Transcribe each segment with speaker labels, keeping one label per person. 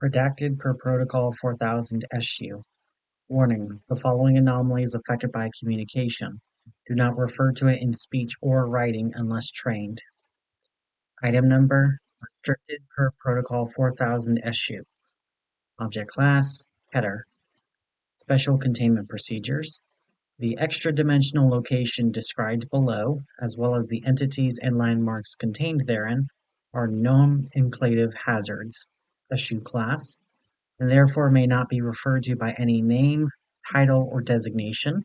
Speaker 1: Redacted per Protocol 4000 SU. Warning: the following anomaly is affected by communication. Do not refer to it in speech or writing unless trained. Item number: restricted per Protocol 4000 SU. Object class: header. Special containment procedures. The extra-dimensional location described below, as well as the entities and landmarks contained therein, are nomenclative hazards, SU class, and therefore may not be referred to by any name, title, or designation.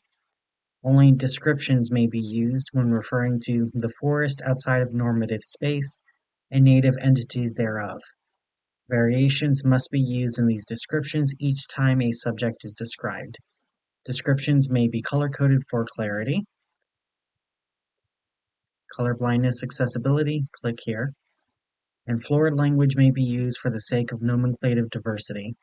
Speaker 1: Only descriptions may be used when referring to the forest outside of normative space and native entities thereof. Variations must be used in these descriptions each time a subject is described. Descriptions may be color-coded for clarity. Color blindness accessibility, click here. And florid language may be used for the sake of nomenclative diversity.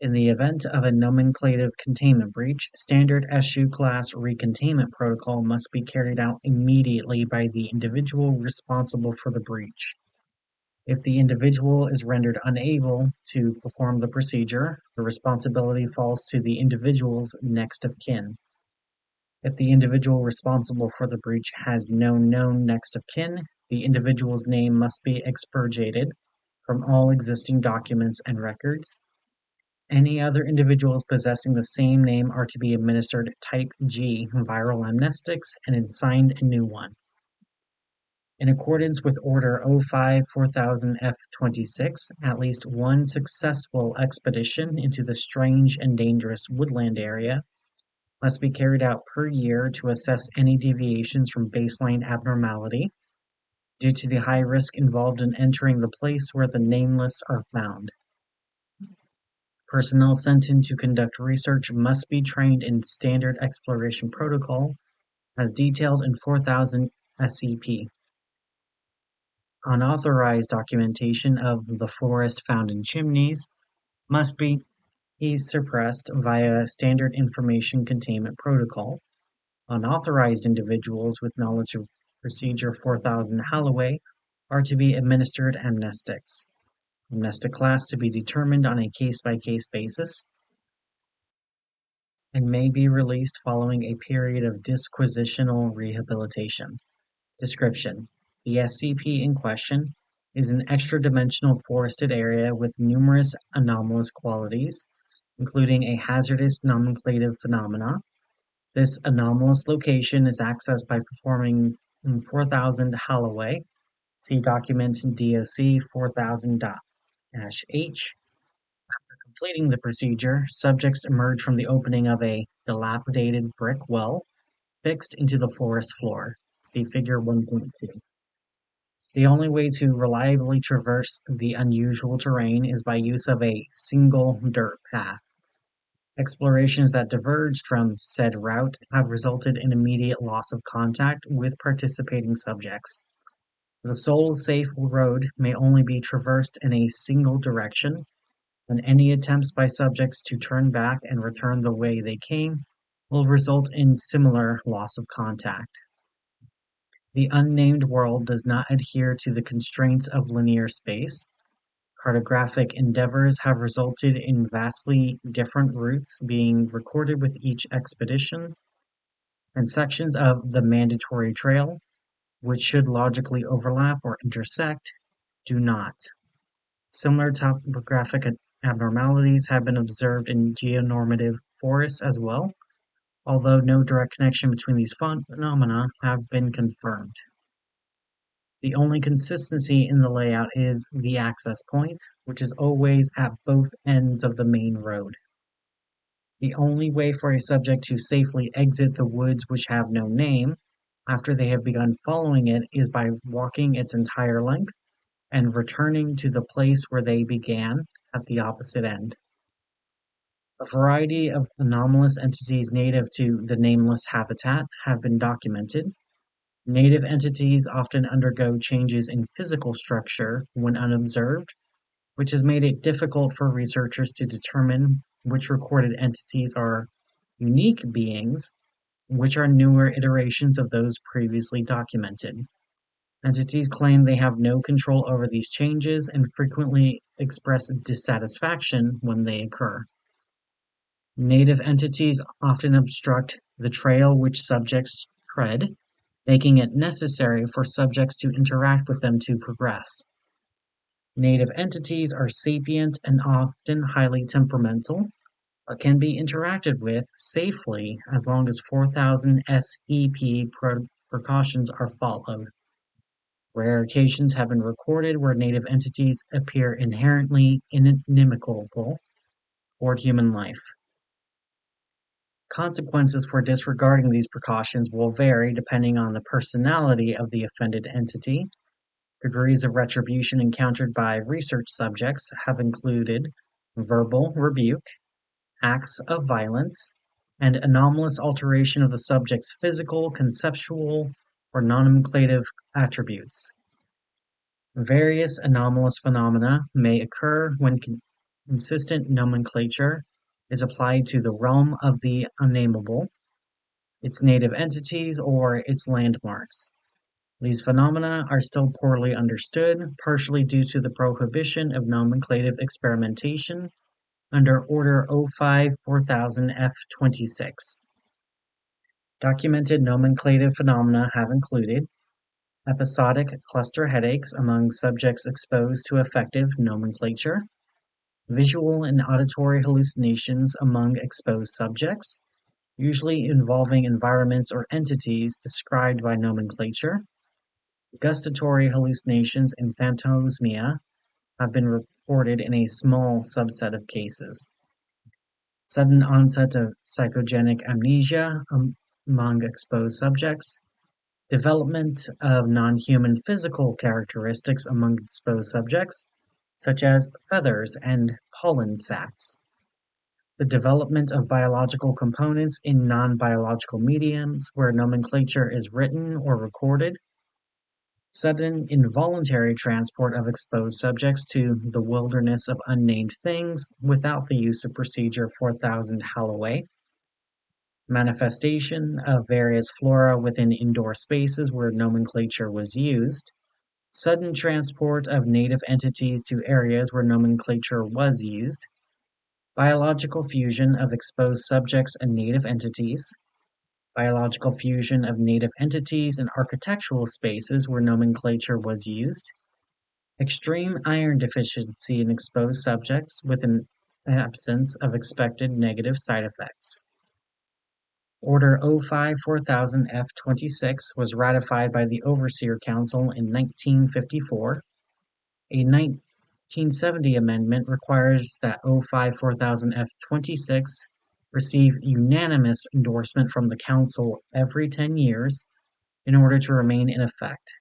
Speaker 1: In the event of a nomenclative containment breach, standard SU class recontainment protocol must be carried out immediately by the individual responsible for the breach. If the individual is rendered unable to perform the procedure, the responsibility falls to the individual's next of kin. If the individual responsible for the breach has no known next of kin, the individual's name must be expurgated from all existing documents and records. Any other individuals possessing the same name are to be administered Type G viral amnestics and assigned a new one. In accordance with Order 05-4000-F26, at least one successful expedition into the strange and dangerous woodland area must be carried out per year to assess any deviations from baseline abnormality due to the high risk involved in entering the place where the nameless are found. Personnel sent in to conduct research must be trained in standard exploration protocol as detailed in 4000 SCP. Unauthorized documentation of the forest found in chimneys must be suppressed via standard information containment protocol. Unauthorized individuals with knowledge of Procedure 4000 Holloway are to be administered amnestics. Amnestic class to be determined on a case-by-case basis and may be released following a period of disquisitional rehabilitation. Description: the SCP in question is an extra-dimensional forested area with numerous anomalous qualities, including a hazardous nomenclative phenomena. This anomalous location is accessed by performing 4000 Holloway. See document DOC 4000-H. After completing the procedure, subjects emerge from the opening of a dilapidated brick well fixed into the forest floor. See Figure 1.2. The only way to reliably traverse the unusual terrain is by use of a single dirt path. Explorations that diverged from said route have resulted in immediate loss of contact with participating subjects. The sole safe road may only be traversed in a single direction, and any attempts by subjects to turn back and return the way they came will result in similar loss of contact. The unnamed world does not adhere to the constraints of linear space. Cartographic endeavors have resulted in vastly different routes being recorded with each expedition, and sections of the mandatory trail, which should logically overlap or intersect, do not. Similar topographic abnormalities have been observed in geonormative forests as well, although no direct connection between these phenomena have been confirmed. The only consistency in the layout is the access point, which is always at both ends of the main road. The only way for a subject to safely exit the woods which have no name, after they have begun following it, is by walking its entire length and returning to the place where they began at the opposite end. A variety of anomalous entities native to the nameless habitat have been documented. Native entities often undergo changes in physical structure when unobserved, which has made it difficult for researchers to determine which recorded entities are unique beings, which are newer iterations of those previously documented. Entities claim they have no control over these changes and frequently express dissatisfaction when they occur. Native entities often obstruct the trail which subjects tread, making it necessary for subjects to interact with them to progress. Native entities are sapient and often highly temperamental, but can be interacted with safely as long as 4000 SCP precautions are followed. Rare occasions have been recorded where native entities appear inherently inimical toward human life. Consequences for disregarding these precautions will vary depending on the personality of the offended entity. Degrees of retribution encountered by research subjects have included verbal rebuke, acts of violence, and anomalous alteration of the subject's physical, conceptual, or nomenclative attributes. Various anomalous phenomena may occur when consistent nomenclature is applied to the realm of the unnameable, its native entities, or its landmarks. These phenomena are still poorly understood, partially due to the prohibition of nomenclative experimentation under Order 05-4000-F26. Documented nomenclative phenomena have included episodic cluster headaches among subjects exposed to effective nomenclature, visual and auditory hallucinations among exposed subjects, usually involving environments or entities described by nomenclature. Gustatory hallucinations and phantasmia have been reported in a small subset of cases. Sudden onset of psychogenic amnesia among exposed subjects, development of non-human physical characteristics among exposed subjects, such as feathers and pollen sacs, the development of biological components in non-biological mediums where nomenclature is written or recorded, sudden involuntary transport of exposed subjects to the wilderness of unnamed things without the use of Procedure 4000 Halloway, manifestation of various flora within indoor spaces where nomenclature was used, sudden transport of native entities to areas where nomenclature was used, biological fusion of exposed subjects and native entities, biological fusion of native entities in architectural spaces where nomenclature was used, extreme iron deficiency in exposed subjects with an absence of expected negative side effects. Order 05-4000-F26 was ratified by the Overseer Council in 1954. A 1970 amendment requires that 05-4000-F26 receive unanimous endorsement from the Council every 10 years in order to remain in effect.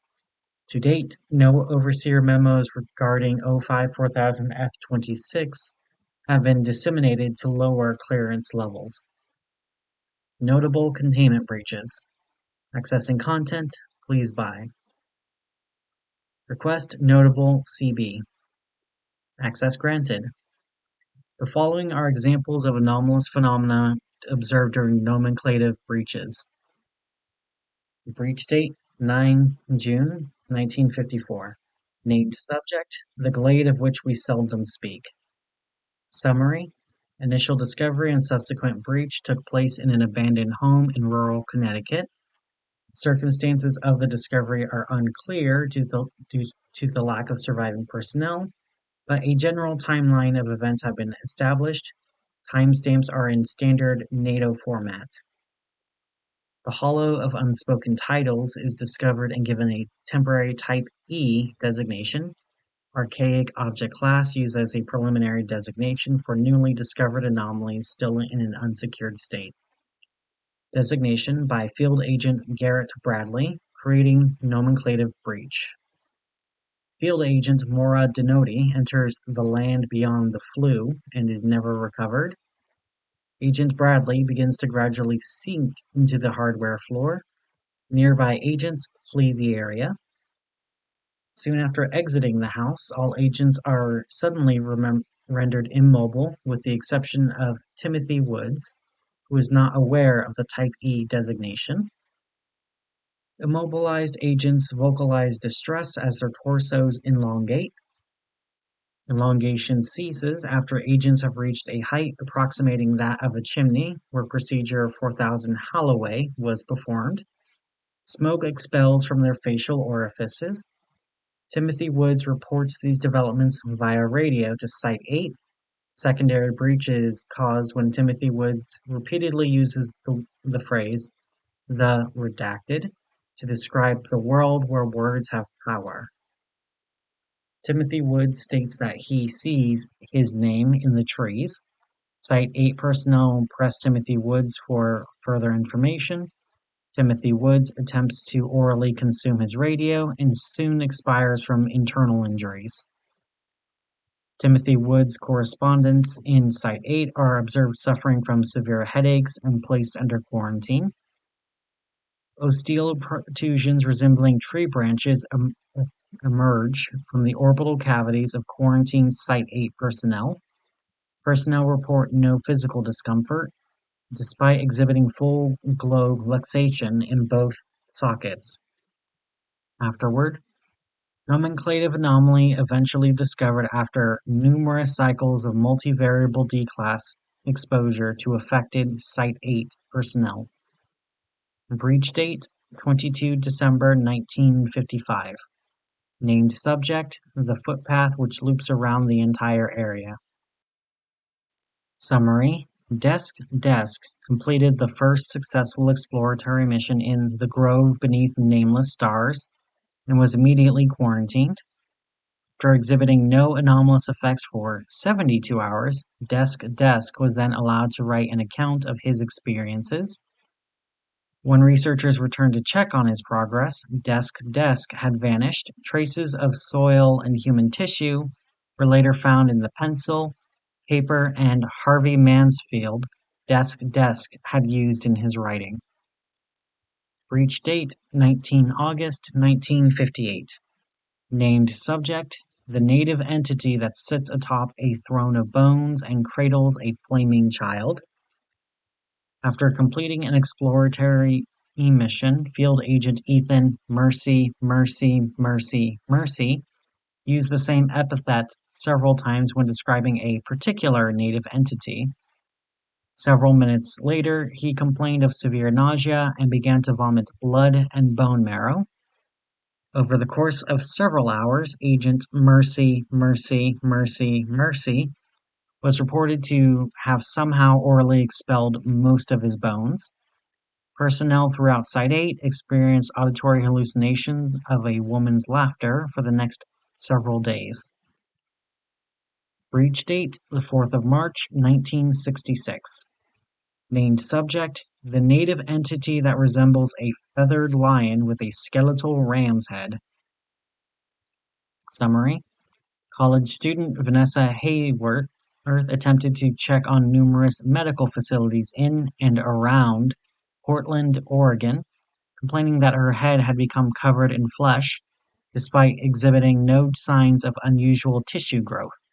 Speaker 1: To date, no Overseer memos regarding 05-4000-F26 have been disseminated to lower clearance levels. Notable containment breaches. Accessing content, please buy. Request Notable CB. Access granted. The following are examples of anomalous phenomena observed during nomenclative breaches. Breach date 9 June 1954. Named subject, the glade of which we seldom speak. Summary: initial discovery and subsequent breach took place in an abandoned home in rural Connecticut. Circumstances of the discovery are unclear due to the lack of surviving personnel, but a general timeline of events have been established. Timestamps are in standard NATO format. The Hollow of Unspoken Titles is discovered and given a temporary Type E designation. Archaic object class used as a preliminary designation for newly discovered anomalies still in an unsecured state. Designation by Field Agent Garrett Bradley, creating nomenclative breach. Field Agent Maura Denoti enters the land beyond the flue and is never recovered. Agent Bradley begins to gradually sink into the hardware floor. Nearby agents flee the area. Soon after exiting the house, all agents are suddenly rendered immobile, with the exception of Timothy Woods, who is not aware of the Type E designation. Immobilized agents vocalize distress as their torsos elongate. Elongation ceases after agents have reached a height approximating that of a chimney, where procedure 4000 Holloway was performed. Smoke expels from their facial orifices. Timothy Woods reports these developments via radio to Site-8. Secondary breach is caused when Timothy Woods repeatedly uses the phrase, the redacted, to describe the world where words have power. Timothy Woods states that he sees his name in the trees. Site-8 personnel press Timothy Woods for further information. Timothy Woods attempts to orally consume his radio and soon expires from internal injuries. Timothy Woods' correspondents in Site-8 are observed suffering from severe headaches and placed under quarantine. Ostial protrusions resembling tree branches emerge from the orbital cavities of quarantined Site-8 personnel. Personnel report no physical discomfort, despite exhibiting full globe luxation in both sockets. Afterward, nomenclative anomaly eventually discovered after numerous cycles of multivariable D-class exposure to affected Site-8 personnel. Breach date, 22 December 1955. Named subject, the footpath which loops around the entire area. Summary: Desk completed the first successful exploratory mission in the grove beneath nameless stars and was immediately quarantined. After exhibiting no anomalous effects for 72 hours, Desk was then allowed to write an account of his experiences. When researchers returned to check on his progress, Desk had vanished. Traces of soil and human tissue were later found in the pencil, paper, and Harvey Mansfield Desk had used in his writing. Breach date, 19 August 1958. Named subject, the native entity that sits atop a throne of bones and cradles a flaming child. After completing an exploratory mission, Field Agent Ethan Mercy used the same epithet several times when describing a particular native entity. Several minutes later, he complained of severe nausea and began to vomit blood and bone marrow. Over the course of several hours, Agent Mercy was reported to have somehow orally expelled most of his bones. Personnel throughout Site-8 experienced auditory hallucinations of a woman's laughter for the next several days. Breach date, the 4th of March, 1966. Named subject, the native entity that resembles a feathered lion with a skeletal ram's head. Summary: College student Vanessa Hayworth attempted to check on numerous medical facilities in and around Portland, Oregon, complaining that her head had become covered in flesh, despite exhibiting no signs of unusual tissue growth.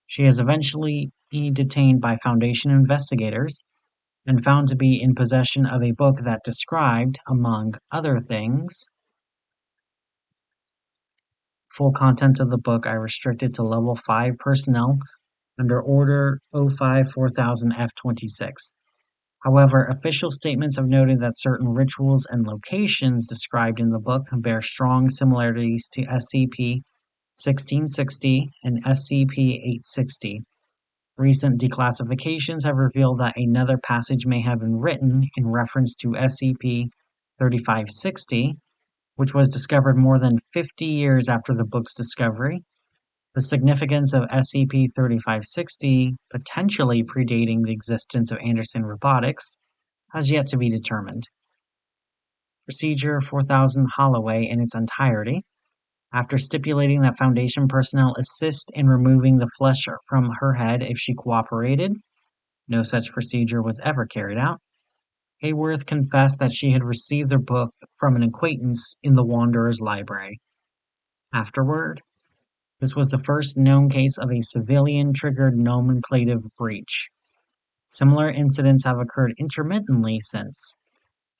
Speaker 1: She is eventually detained by Foundation investigators and found to be in possession of a book that described, among other things. Full content of the book I restricted to Level 5 personnel under Order 05-4000-F26. However, official statements have noted that certain rituals and locations described in the book bear strong similarities to SCP-1660 and SCP-860. Recent declassifications have revealed that another passage may have been written in reference to SCP-3560, which was discovered more than 50 years after the book's discovery. The significance of SCP-3560 potentially predating the existence of Anderson Robotics has yet to be determined. Procedure 4000 Holloway in its entirety. After stipulating that Foundation personnel assist in removing the flesh from her head if she cooperated, no such procedure was ever carried out. Hayworth confessed that she had received the book from an acquaintance in the Wanderer's library. Afterward, this was the first known case of a civilian-triggered nomenclative breach. Similar incidents have occurred intermittently since.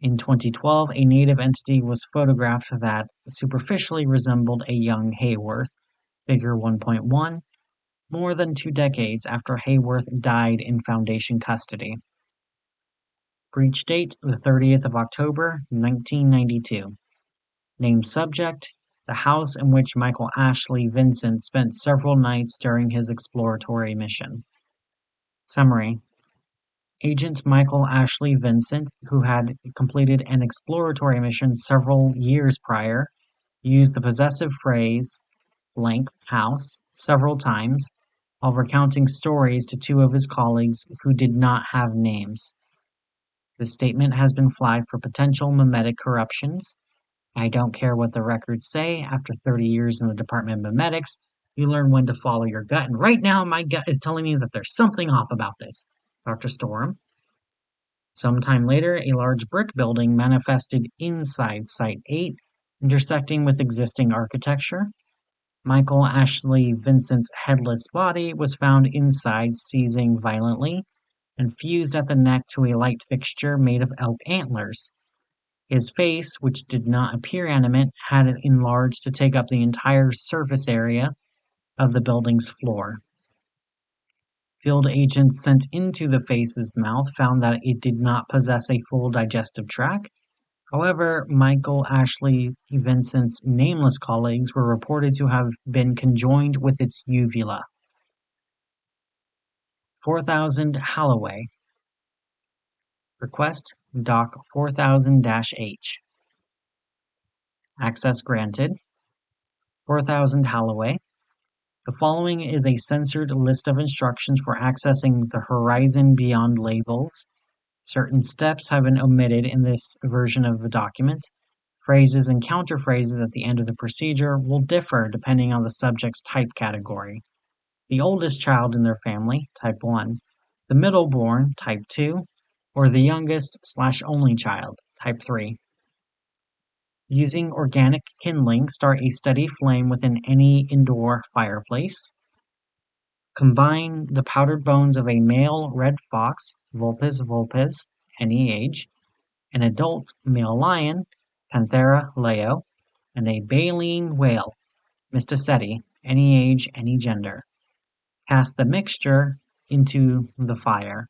Speaker 1: In 2012, a native entity was photographed that superficially resembled a young Hayworth, figure 1.1, more than 2 decades after Hayworth died in Foundation custody. Breach date, the 30th of October, 1992. Named subject, the house in which Michael Ashley Vincent spent several nights during his exploratory mission. Summary. Agent Michael Ashley Vincent, who had completed an exploratory mission several years prior, used the possessive phrase, blank house, several times, while recounting stories to 2 of his colleagues who did not have names. This statement has been flagged for potential memetic corruptions. I don't care what the records say. After 30 years in the Department of Memetics, you learn when to follow your gut. And right now, my gut is telling me that there's something off about this. Dr. Storm. Sometime later, a large brick building manifested inside Site-8, intersecting with existing architecture. Michael Ashley Vincent's headless body was found inside, seizing violently, and fused at the neck to a light fixture made of elk antlers. His face, which did not appear animate, had it enlarged to take up the entire surface area of the building's floor. Field agents sent into the face's mouth found that it did not possess a full digestive tract. However, Michael Ashley Vincent's nameless colleagues were reported to have been conjoined with its uvula. 4000 Holloway. Request Doc 4000-H. Access granted. 4000 Holloway. The following is a censored list of instructions for accessing the horizon beyond labels. Certain steps have been omitted in this version of the document. Phrases and counterphrases at the end of the procedure will differ depending on the subject's type category. The oldest child in their family, type 1, the middle-born, type 2, or the youngest/only child, type 3. Using organic kindling, start a steady flame within any indoor fireplace. Combine the powdered bones of a male red fox, Vulpes vulpes, any age, an adult male lion, Panthera leo, and a baleen whale, Mysticeti, any age, any gender. Cast the mixture into the fire.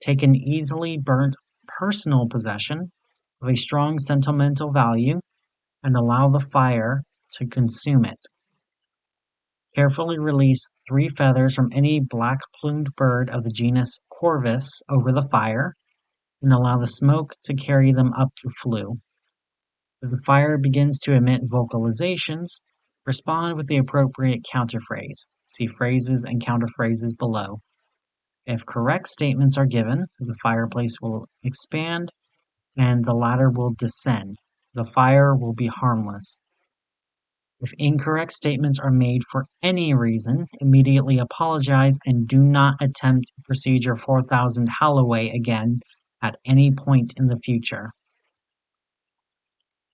Speaker 1: Take an easily burnt personal possession of a strong sentimental value and allow the fire to consume it. Carefully release 3 feathers from any black-plumed bird of the genus Corvus over the fire and allow the smoke to carry them up to flue. If the fire begins to emit vocalizations, respond with the appropriate counterphrase. See phrases and counterphrases below. If correct statements are given, the fireplace will expand and the ladder will descend. The fire will be harmless. If incorrect statements are made for any reason, immediately apologize and do not attempt Procedure 4000 Holloway again at any point in the future.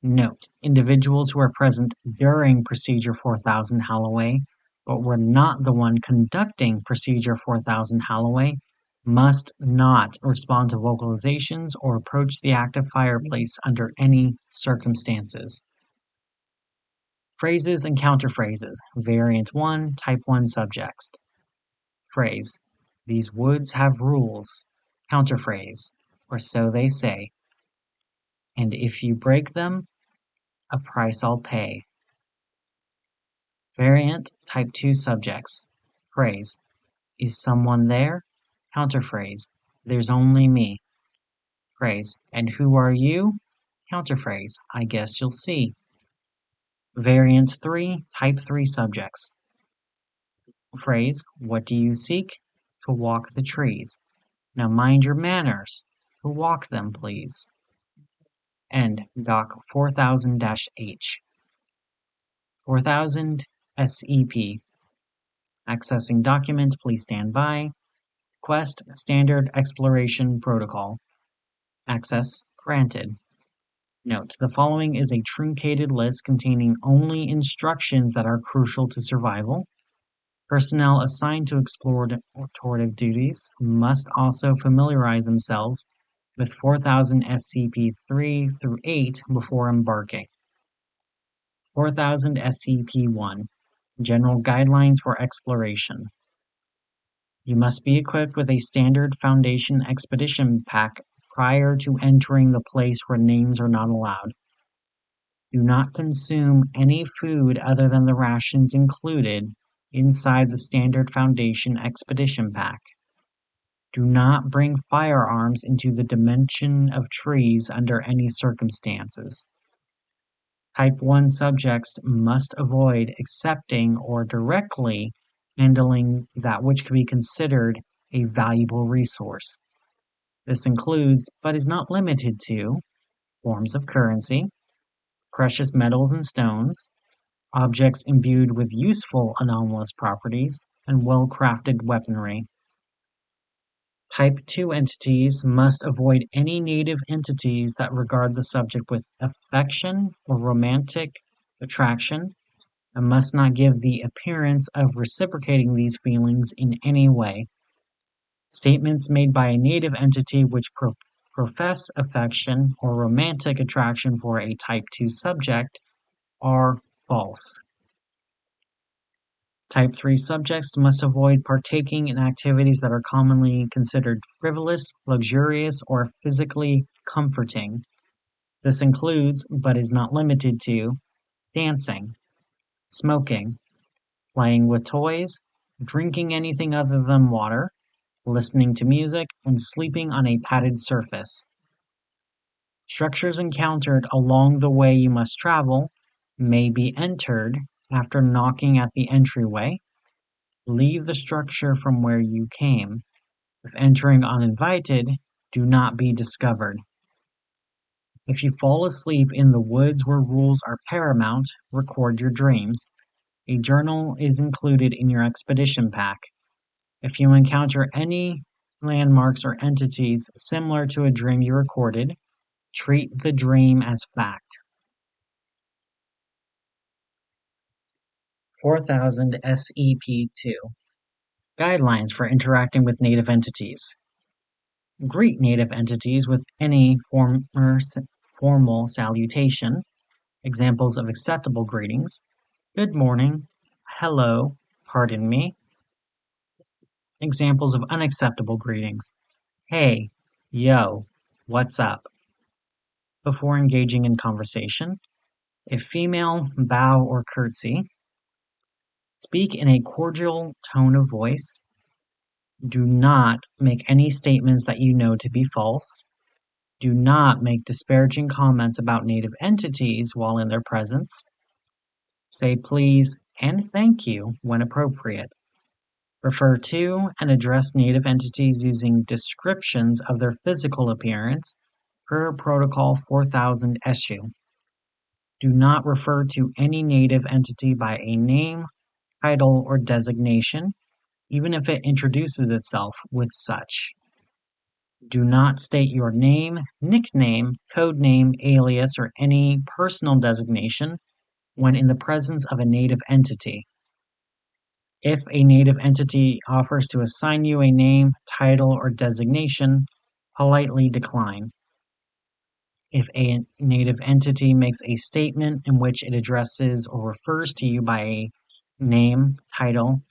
Speaker 1: Note: individuals who are present during Procedure 4000 Holloway, but were not the one conducting Procedure 4000 Holloway, must not respond to vocalizations or approach the active fireplace under any circumstances. Phrases and counterphrases. Variant 1, Type 1 subjects. Phrase: these woods have rules. Counterphrase: or so they say. And if you break them, a price I'll pay. Variant Type 2 subjects. Phrase: is someone there? Counterphrase: there's only me. Phrase: and who are you? Counterphrase: I guess you'll see. Variant 3, Type 3 subjects. Phrase: what do you seek? To walk the trees. Now mind your manners. To walk them, please. End Doc 4000-H. 4000 SCP. Accessing document, please stand by. Request Standard Exploration Protocol. Access granted. Note: the following is a truncated list containing only instructions that are crucial to survival. Personnel assigned to explorative duties must also familiarize themselves with 4,000 SCP-3 through 8 before embarking. 4,000 SCP-1 General Guidelines for Exploration. You must be equipped with a standard Foundation expedition pack prior to entering the place where names are not allowed. Do not consume any food other than the rations included inside the standard Foundation expedition pack. Do not bring firearms into the dimension of trees under any circumstances. Type 1 subjects must avoid accepting or directly handling that which can be considered a valuable resource. This includes, but is not limited to, forms of currency, precious metals and stones, objects imbued with useful anomalous properties, and well-crafted weaponry. Type 2 entities must avoid any native entities that regard the subject with affection or romantic attraction, and must not give the appearance of reciprocating these feelings in any way. Statements made by a native entity which profess affection or romantic attraction for a Type 2 subject are false. Type 3 subjects must avoid partaking in activities that are commonly considered frivolous, luxurious, or physically comforting. This includes, but is not limited to, dancing, smoking, playing with toys, drinking anything other than water, listening to music, and sleeping on a padded surface. Structures encountered along the way you must travel may be entered after knocking at the entryway. Leave the structure from where you came. If entering uninvited, do not be discovered. If you fall asleep in the woods where rules are paramount, record your dreams. A journal is included in your expedition pack. If you encounter any landmarks or entities similar to a dream you recorded, treat the dream as fact. 4,000 SCP-2 Guidelines for interacting with native entities. Greet native entities with any formal salutation. Examples of acceptable greetings: good morning, hello, pardon me. Examples of unacceptable greetings: hey, yo, what's up? Before engaging in conversation, if female, bow or curtsy. Speak in a cordial tone of voice. Do not make any statements that you know to be false. Do not make disparaging comments about native entities while in their presence. Say please and thank you when appropriate. Refer to and address native entities using descriptions of their physical appearance per Protocol 4000 issue. Do not refer to any native entity by a name, title, or designation, even if it introduces itself with such. Do not state your name, nickname, code name, alias, or any personal designation when in the presence of a native entity. If a native entity offers to assign you a name, title, or designation, politely decline. If a native entity makes a statement in which it addresses or refers to you by a name, title,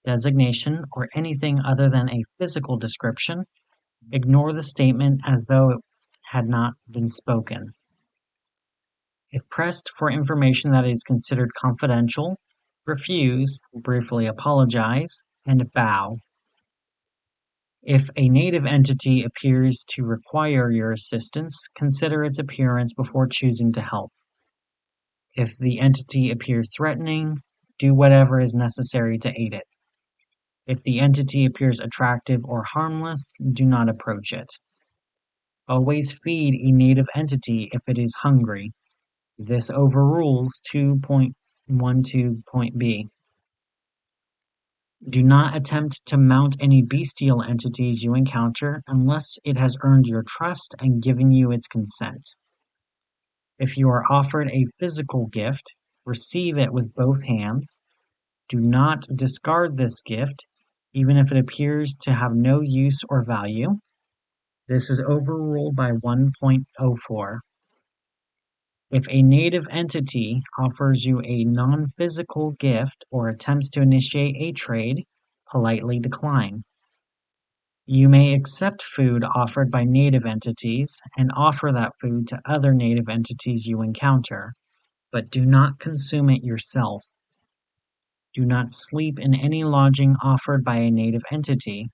Speaker 1: designation, or anything other than a physical description, ignore the statement as though it had not been spoken. If pressed for information that is considered confidential, refuse, briefly apologize, and bow. If a native entity appears to require your assistance, consider its appearance before choosing to help. If the entity appears threatening, do whatever is necessary to aid it. If the entity appears attractive or harmless, do not approach it. Always feed a native entity if it is hungry. This overrules 2.12.b. Do not attempt to mount any bestial entities you encounter unless it has earned your trust and given you its consent. If you are offered a physical gift, receive it with both hands. Do not discard this gift, even if it appears to have no use or value. This is overruled by 1.04. If a native entity offers you a non-physical gift or attempts to initiate a trade, politely decline. You may accept food offered by native entities and offer that food to other native entities you encounter, but do not consume it yourself. Do not sleep in any lodging offered by a native entity.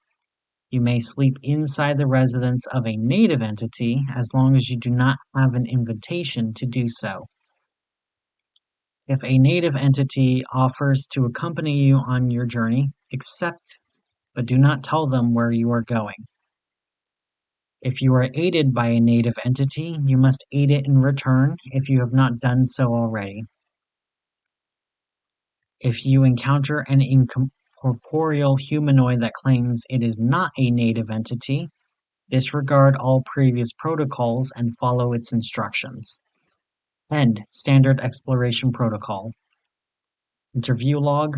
Speaker 1: You may sleep inside the residence of a native entity as long as you do not have an invitation to do so. If a native entity offers to accompany you on your journey, accept, but do not tell them where you are going. If you are aided by a native entity, you must aid it in return if you have not done so already. If you encounter an incorporeal humanoid that claims it is not a native entity, disregard all previous protocols and follow its instructions. End Standard Exploration Protocol. Interview Log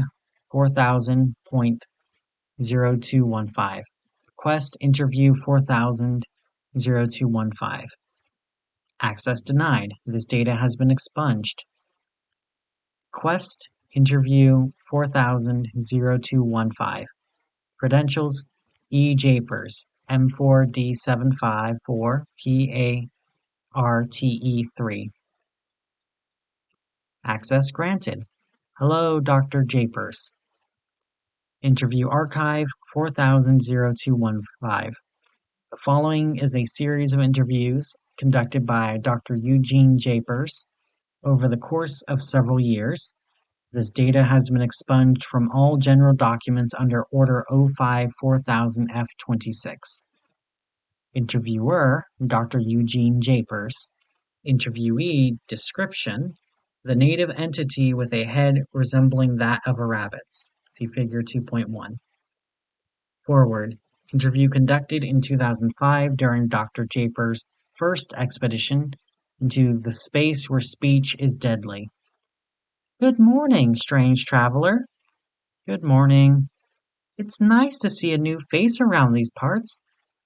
Speaker 1: 4000.0215. Request Interview 4000.0215. Access denied. This data has been expunged. Request Interview 4000.0215. Credentials E. Jappers, M4D754PARTE3. Access granted. Hello, Dr. Jappers. Interview Archive 4000.0215. The following is a series of interviews conducted by Dr. Eugene Jappers over the course of several years. This data has been expunged from all general documents under Order 05-4000F26. Interviewer, Dr. Eugene Jappers. Interviewee, description, the native entity with a head resembling that of a rabbit's. See Figure 2.1. Forward, interview conducted in 2005 during Dr. Jappers' first expedition into the space where speech is deadly. Good morning, strange traveler. Good morning. It's nice to see a new face around these parts.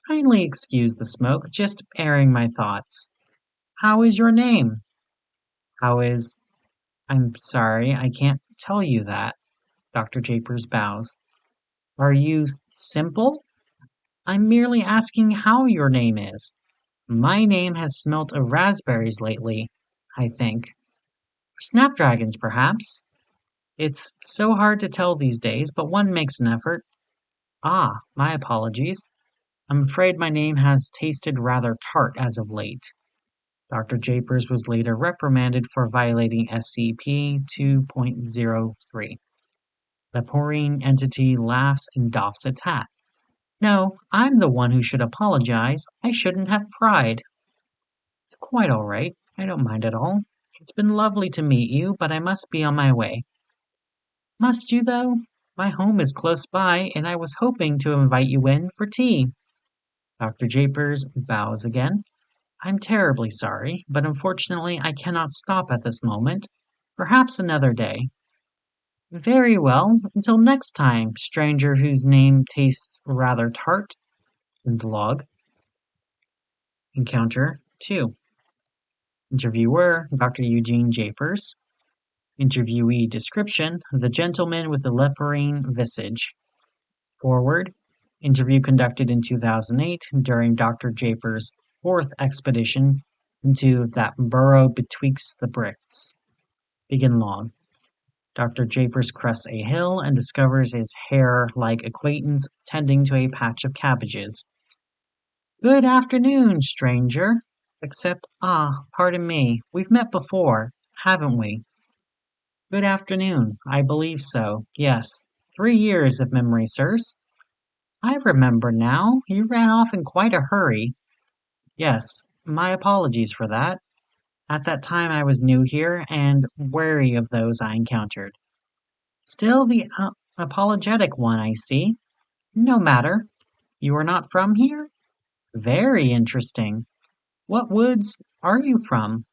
Speaker 1: Kindly excuse the smoke, just airing my thoughts. How is your name? I'm sorry, I can't tell you that. Dr. Jappers bows. Are you simple? I'm merely asking how your name is. My name has smelt of raspberries lately, I think. Snapdragons, perhaps. It's so hard to tell these days, but one makes an effort. Ah, my apologies. I'm afraid my name has tasted rather tart as of late. Dr. Jappers was later reprimanded for violating SCP-2.03. The Porine entity laughs and doffs its hat. No, I'm the one who should apologize. I shouldn't have pried. It's quite all right. I don't mind at all. It's been lovely to meet you, but I must be on my way. Must you, though? My home is close by, and I was hoping to invite you in for tea. Dr. Jappers bows again. I'm terribly sorry, but unfortunately I cannot stop at this moment. Perhaps another day. Very well, until next time, stranger whose name tastes rather tart. In the log. Encounter 2. Interviewer, Dr. Eugene Jappers. Interviewee description, the gentleman with the leporine visage. Forward, interview conducted in 2008 during Dr. Jappers' fourth expedition into that burrow betwixt the bricks. Begin log. Dr. Jappers crests a hill and discovers his hare-like acquaintance tending to a patch of cabbages. Good afternoon, stranger. Except, pardon me, we've met before, haven't we? Good afternoon, I believe so, yes. 3 years, if memory serves. I remember now, you ran off in quite a hurry. Yes, my apologies for that. At that time I was new here, and wary of those I encountered. Still the apologetic one, I see. No matter. You are not from here? Very interesting. What woods are you from?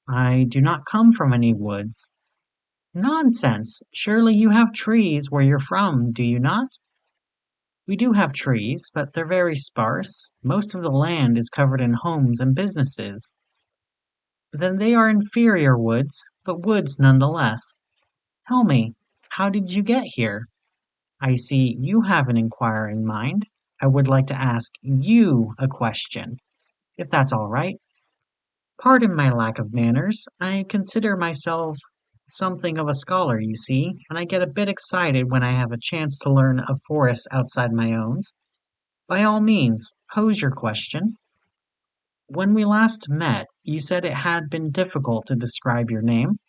Speaker 1: I do not come from any woods. Nonsense! Surely you have trees where you're from, do you not? We do have trees, but they're very sparse. Most of the land is covered in homes and businesses. Then they are inferior woods, but woods nonetheless. Tell me, how did you get here? I see you have an inquiring mind. I would like to ask you a question, if that's all right. Pardon my lack of manners. I consider myself something of a scholar, you see, and I get a bit excited when I have a chance to learn a forest outside my own. By all means, pose your question. When we last met, you said it had been difficult to describe your name.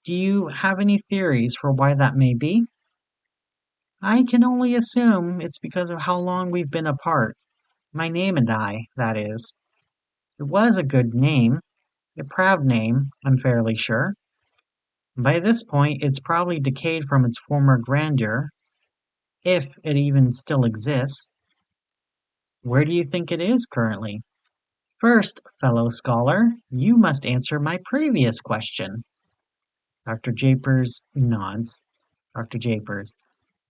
Speaker 1: Do you have any theories for why that may be? I can only assume it's because of how long we've been apart. My name and I, that is. It was a good name, a proud name, I'm fairly sure. By this point, it's probably decayed from its former grandeur, if it even still exists. Where do you think it is currently? First, fellow scholar, you must answer my previous question. Dr. Jappers nods. Dr. Jappers.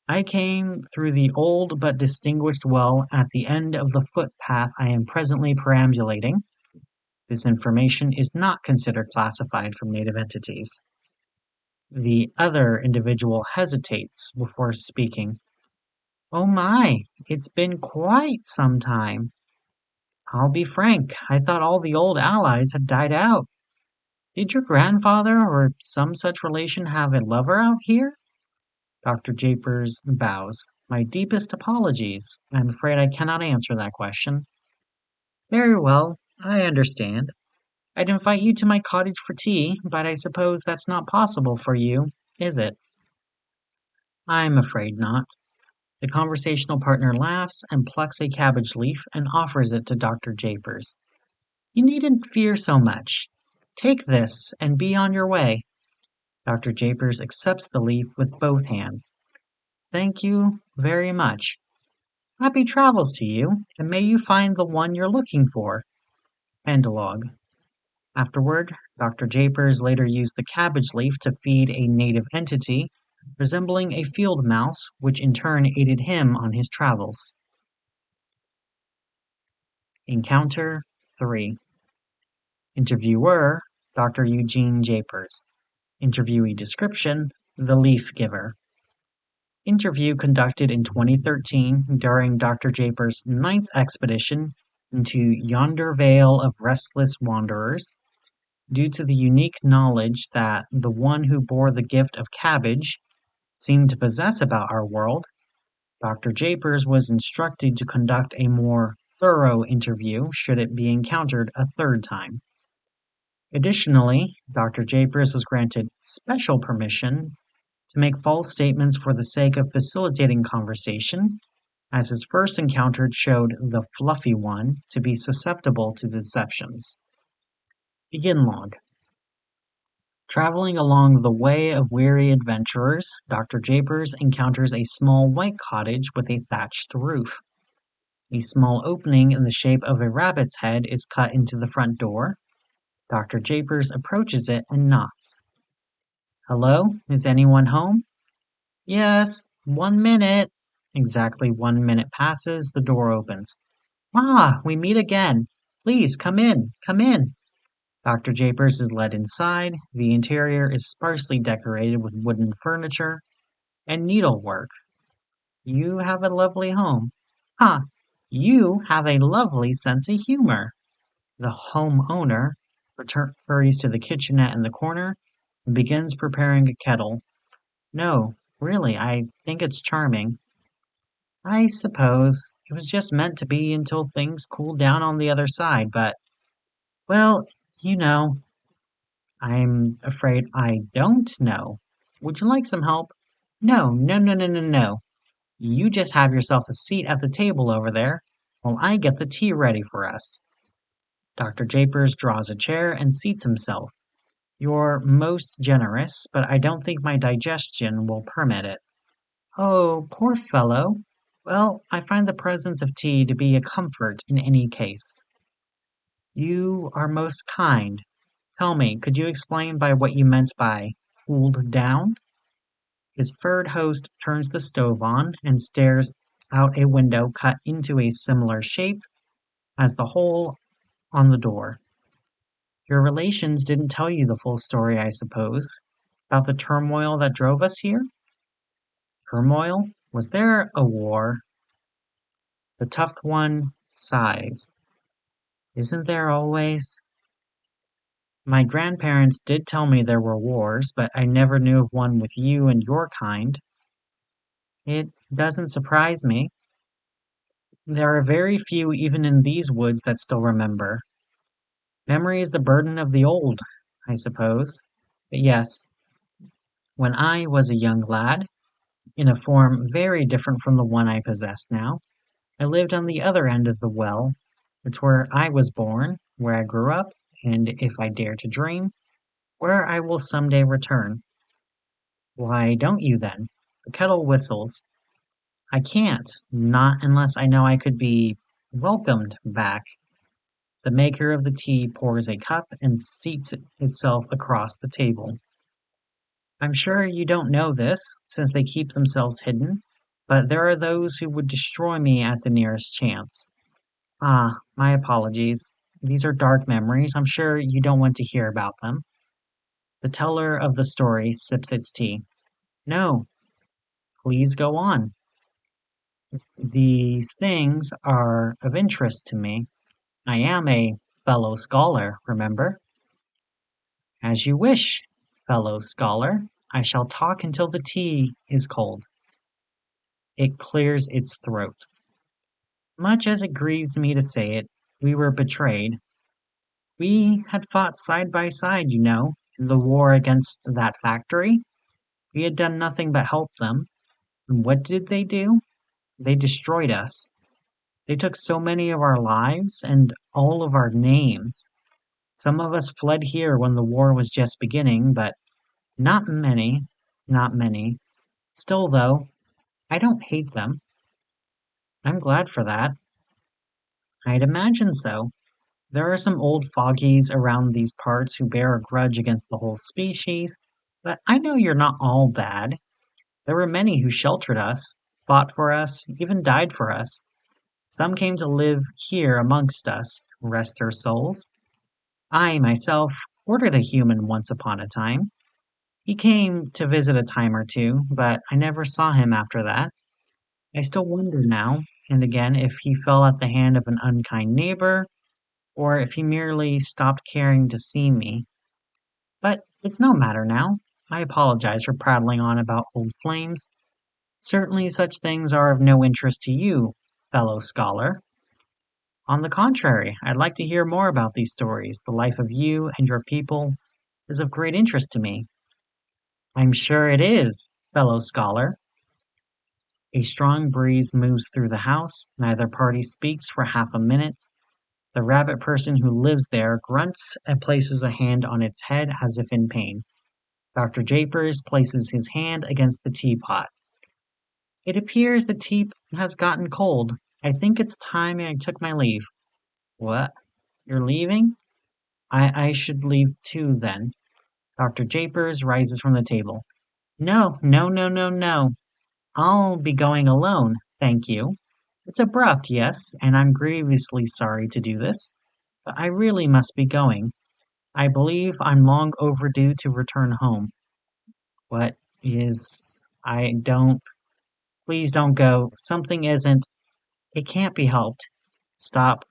Speaker 1: I came through the old but distinguished well at the end of the footpath I am presently perambulating. This information is not considered classified from native entities. The other individual hesitates before speaking. Oh my, it's been quite some time. I'll be frank, I thought all the old allies had died out. Did your grandfather or some such relation have a lover out here? Dr. Jappers bows. My deepest apologies. I'm afraid I cannot answer that question. Very well, I understand. I'd invite you to my cottage for tea, but I suppose that's not possible for you, is it? I'm afraid not. The conversational partner laughs and plucks a cabbage leaf and offers it to Dr. Jappers. You needn't fear so much. Take this and be on your way. Dr. Jappers accepts the leaf with both hands. Thank you very much. Happy travels to you, and may you find the one you're looking for. Endlog. Afterward, Dr. Jappers later used the cabbage leaf to feed a native entity, resembling a field mouse, which in turn aided him on his travels. Encounter 3. Interviewer, Dr. Eugene Jappers. Interviewee description, the leaf giver. Interview conducted in 2013 during Dr. Jappers' 9th expedition into yonder vale of restless wanderers. Due to the unique knowledge that the one who bore the gift of cabbage seemed to possess about our world, Dr. Jappers was instructed to conduct a more thorough interview should it be encountered a third time. Additionally, Dr. Jappers was granted special permission to make false statements for the sake of facilitating conversation, as his first encounter showed the fluffy one to be susceptible to deceptions. Begin log. Traveling along the way of weary adventurers, Dr. Jappers encounters a small white cottage with a thatched roof. A small opening in the shape of a rabbit's head is cut into the front door. Dr. Jappers approaches it and knocks. Hello, is anyone home? Yes, 1 minute. Exactly 1 minute passes, the door opens. Ah, we meet again. Please, come in, come in. Dr. Jappers is led inside. The interior is sparsely decorated with wooden furniture and needlework. You have a lovely home. Ha! You have a lovely sense of humor. The homeowner hurries to the kitchenette in the corner and begins preparing a kettle. No, really, I think it's charming. I suppose it was just meant to be until things cooled down on the other side, but, well, you know, I'm afraid I don't know. Would you like some help? No, no, no, no, no, no. You just have yourself a seat at the table over there, while I get the tea ready for us. Dr. Jappers draws a chair and seats himself. You're most generous, but I don't think my digestion will permit it. Oh, poor fellow. Well, I find the presence of tea to be a comfort in any case. You are most kind. Tell me, could you explain by what you meant by cooled down? His furred host turns the stove on and stares out a window cut into a similar shape as the hole on the door. Your relations didn't tell you the full story, I suppose, about the turmoil that drove us here? Turmoil? Was there a war? The tufted one sighs. Isn't there always? My grandparents did tell me there were wars, but I never knew of one with you and your kind. It doesn't surprise me. There are very few even in these woods that still remember. Memory is the burden of the old, I suppose. But yes, when I was a young lad, in a form very different from the one I possess now, I lived on the other end of the well. It's where I was born, where I grew up, and if I dare to dream, where I will someday return. Why don't you then? The kettle whistles. I can't, not unless I know I could be welcomed back. The maker of the tea pours a cup and seats itself across the table. I'm sure you don't know this, since they keep themselves hidden, but there are those who would destroy me at the nearest chance. Ah, my apologies. These are dark memories. I'm sure you don't want to hear about them. The teller of the story sips its tea. No, please go on. These things are of interest to me. I am a fellow scholar, remember? As you wish, fellow scholar. I shall talk until the tea is cold. It clears its throat. Much as it grieves me to say it, we were betrayed. We had fought side by side, in the war against that factory. We had done nothing but help them. And what did they do? They destroyed us. They took so many of our lives and all of our names. Some of us fled here when the war was just beginning, but not many, not many. Still, though, I don't hate them. I'm glad for that. I'd imagine so. There are some old fogies around these parts who bear a grudge against the whole species, but I know you're not all bad. There were many who sheltered us, fought for us, even died for us. Some came to live here amongst us, rest their souls. I, myself, courted a human once upon a time. He came to visit a time or two, but I never saw him after that. I still wonder now and again if he fell at the hand of an unkind neighbor, or if he merely stopped caring to see me. But it's no matter now. I apologize for prattling on about old flames. Certainly such things are of no interest to you, fellow scholar. On the contrary, I'd like to hear more about these stories. The life of you and your people is of great interest to me. I'm sure it is, fellow scholar. A strong breeze moves through the house. Neither party speaks for half a minute. The rabbit person who lives there grunts and places a hand on its head as if in pain. Dr. Jappers places his hand against the teapot. It appears the tea has gotten cold. I think it's time I took my leave. What? You're leaving? I should leave too, then. Dr. Jappers rises from the table. No, no, no, no, no. I'll be going alone, thank you. It's abrupt, yes, and I'm grievously sorry to do this, but I really must be going. I believe I'm long overdue to return home. What is... I don't... Please don't go. Something isn't... It can't be helped. Stop.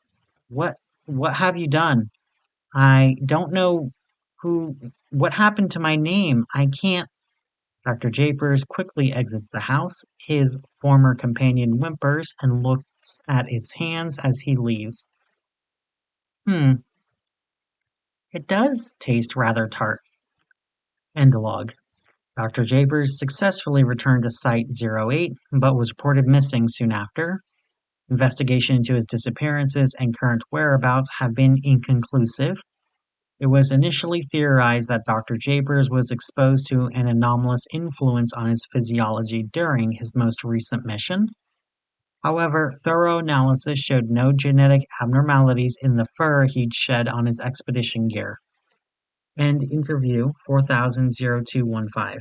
Speaker 1: What... What have you done? I don't know who... What happened to my name? I can't... Dr. Jappers quickly exits the house. His former companion whimpers and looks at its hands as he leaves. It does taste rather tart. Endlog. Dr. Jappers successfully returned to Site-08, but was reported missing soon after. Investigation into his disappearances and current whereabouts have been inconclusive. It was initially theorized that Dr. Jappers was exposed to an anomalous influence on his physiology during his most recent mission. However, thorough analysis showed no genetic abnormalities in the fur he'd shed on his expedition gear. End interview 400215.